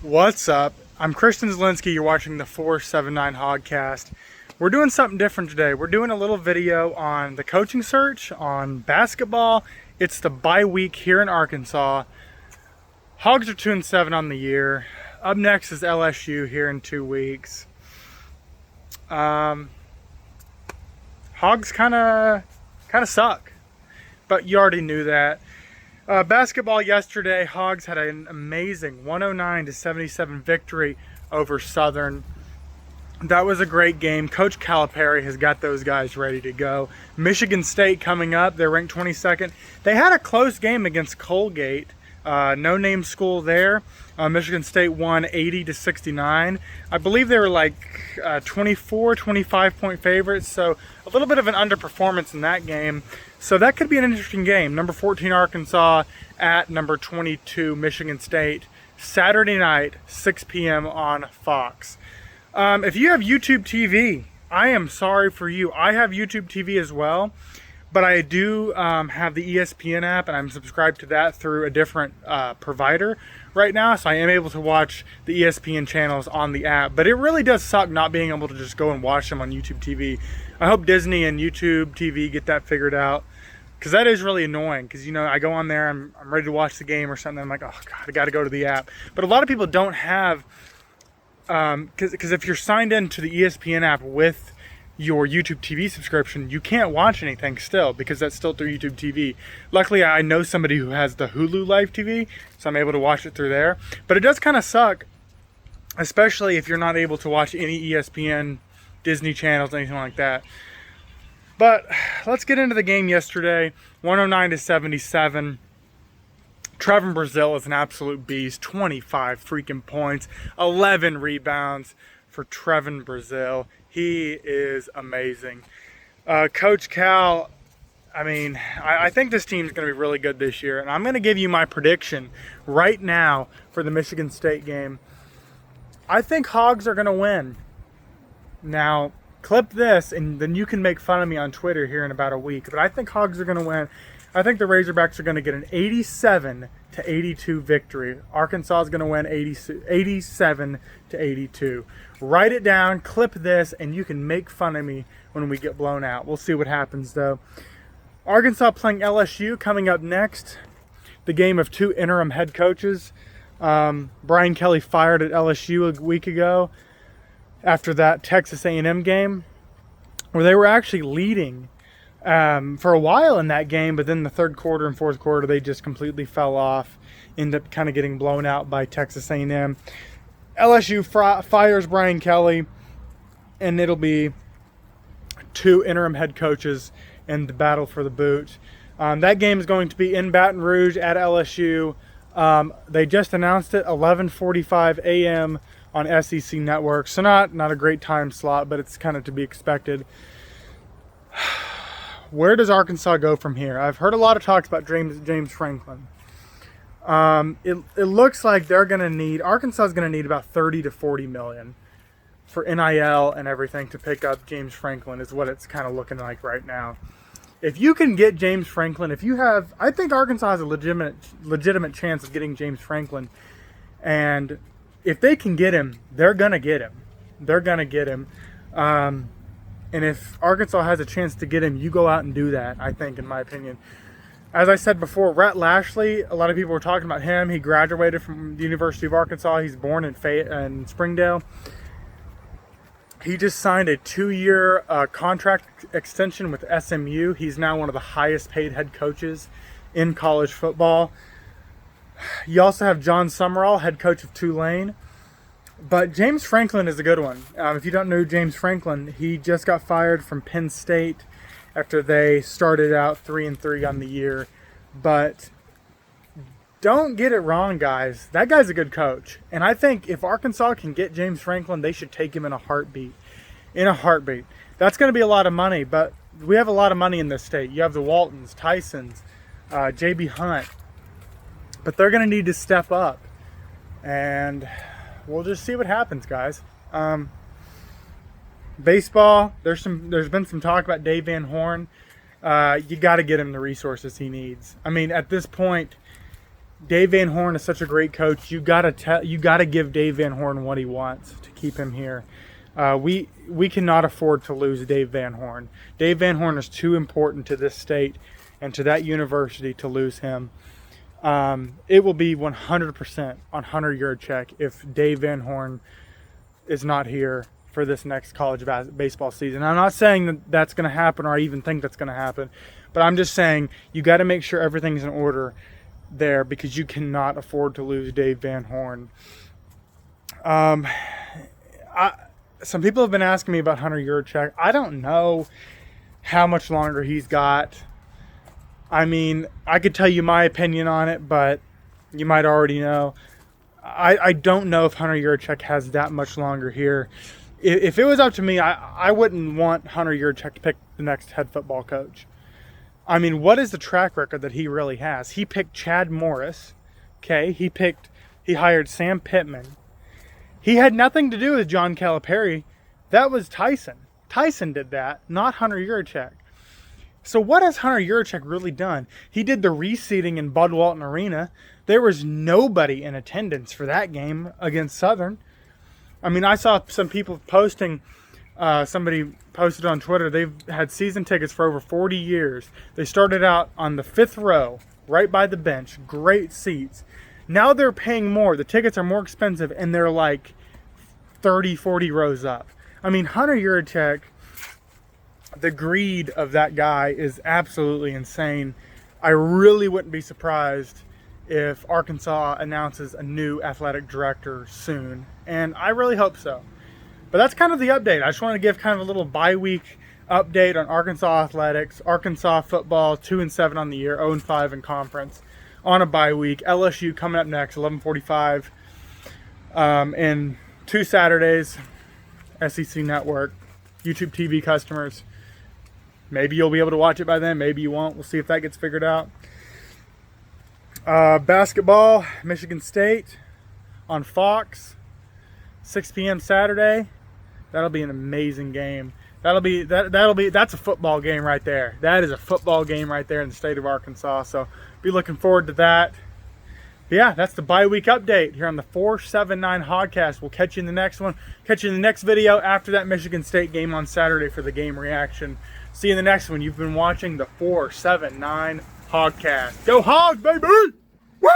What's up? I'm Christian Zielinski. You're watching the 479 HogCast. We're doing something different today. We're doing a little video on the coaching search on basketball. It's the bye week here in Arkansas. Hogs are 2-7 on the year. Up next is LSU here in 2 weeks. Hogs kind of suck, but you already knew that. Basketball yesterday, Hogs had an amazing 109-77 victory over Southern. That was a great game. Coach Calipari has got those guys ready to go. Michigan State coming up. They're ranked 22nd. They had a close game against Colgate. No-name school there. Michigan State won 80-69. I believe they were like 24, 25-point favorites, so a little bit of an underperformance in that game. So that could be an interesting game. Number 14 Arkansas at number 22 Michigan State. Saturday night, 6 p.m. on Fox. If you have YouTube TV, I am sorry for you. I have YouTube TV as well. But I do have the ESPN app, and I'm subscribed to that through a different provider right now. So I am able to watch the ESPN channels on the app. But it really does suck not being able to just go and watch them on YouTube TV. I hope Disney and YouTube TV get that figured out. Because that is really annoying. Because, you know, I go on there, I'm ready to watch the game or something. I'm like, oh, God, I got to go to the app. But a lot of people don't have... Because if you're signed into the ESPN app with your YouTube TV subscription, you can't watch anything still because that's still through YouTube TV. Luckily, I know somebody who has the Hulu Live TV, so I'm able to watch it through there. But it does kind of suck, especially if you're not able to watch any ESPN, Disney channels, anything like that. But let's get into the game yesterday. 109-77. Trevin Brazile is an absolute beast. 25 freaking points, 11 rebounds for Trevin Brazile. He is amazing. Coach Cal, I think this team's going to be really good this year. And I'm going to give you my prediction right now for the Michigan State game. I think Hogs are going to win. Now, clip this, and then you can make fun of me on Twitter here in about a week. But I think Hogs are going to win. I think the Razorbacks are going to get an 87-82 victory. Arkansas is going to win 87-82. Write it down, clip this, and you can make fun of me when we get blown out. We'll see what happens, though. Arkansas playing LSU coming up next. The game of two interim head coaches. Brian Kelly fired at LSU a week ago after that Texas A&M game, where they were actually leading for a while in that game, but then the third quarter and fourth quarter, they just completely fell off, ended up kind of getting blown out by Texas A&M. LSU fires Brian Kelly, and it'll be two interim head coaches in the battle for the boot. That game is going to be in Baton Rouge at LSU. They just announced it, 11:45 a.m. on SEC Network, so not a great time slot, but it's kind of to be expected. Where does Arkansas go from here? I've heard a lot of talks about James Franklin. It looks like Arkansas is going to need about 30 to 40 million for NIL and everything to pick up James Franklin is what it's kind of looking like right now. If you can get James Franklin, I think Arkansas has a legitimate chance of getting James Franklin. And if they can get him, they're going to get him. And if Arkansas has a chance to get him, you go out and do that, I think, in my opinion. As I said before, Rhett Lashley, a lot of people were talking about him. He graduated from the University of Arkansas. He's born in Springdale. He just signed a 2-year contract extension with SMU. He's now one of the highest paid head coaches in college football. You also have John Summerall, head coach of Tulane. But James Franklin is a good one. If you don't know James Franklin, he just got fired from Penn State after they started out 3-3 on the year. But don't get it wrong, guys. That guy's a good coach. And I think if Arkansas can get James Franklin, they should take him in a heartbeat. That's going to be a lot of money, but we have a lot of money in this state. You have the Waltons, Tysons, J.B. Hunt. But they're going to need to step up. And we'll just see what happens, guys. Baseball, there's been some talk about Dave Van Horn. You got to get him the resources he needs. At this point, Dave Van Horn is such a great coach. You gotta give Dave Van Horn what he wants to keep him here. We cannot afford to lose Dave Van Horn. Dave Van Horn is too important to this state and to that university to lose him. It will be 100% on Hunter Yurachek if Dave Van Horn is not here for this next college baseball season. I'm not saying that that's going to happen, or I even think that's going to happen, but I'm just saying you got to make sure everything's in order there, because you cannot afford to lose Dave Van Horn. Some people have been asking me about Hunter Yurachek. I don't know how much longer he's got. I mean, I could tell you my opinion on it, but you might already know. I don't know if Hunter Yurachek has that much longer here. If it was up to me, I wouldn't want Hunter Yurachek to pick the next head football coach. I mean, what is the track record that he really has? He picked Chad Morris. Okay, he hired Sam Pittman. He had nothing to do with John Calipari. That was Tyson. Tyson did that, not Hunter Yurachek. So what has Hunter Yurachek really done? He did the reseeding in Bud Walton Arena. There was nobody in attendance for that game against Southern. I mean, I saw some people posting, somebody posted on Twitter, they've had season tickets for over 40 years. They started out on the 5th row, right by the bench, great seats. Now they're paying more. The tickets are more expensive, and they're like 30, 40 rows up. I mean, Hunter Yurachek, the greed of that guy is absolutely insane. I really wouldn't be surprised if Arkansas announces a new athletic director soon, and I really hope so. But that's kind of the update. I just want to give kind of a little bye-week update on Arkansas athletics. Arkansas football 2-7 on the year, 0-5 in conference on a bye week. LSU coming up next, 11:45, and 2 Saturdays. SEC Network, YouTube TV customers. Maybe you'll be able to watch it by then. Maybe you won't. We'll see if that gets figured out. Basketball, Michigan State on Fox, 6 p.m. Saturday. That'll be an amazing game. That's a football game right there. That is a football game right there in the state of Arkansas. So be looking forward to that. But yeah, that's the bye week update here on the 479 HogCast. We'll catch you in the next one. Catch you in the next video after that Michigan State game on Saturday for the game reaction. See you in the next one. You've been watching the 479 HogCast. Go Hogs, baby! Woo!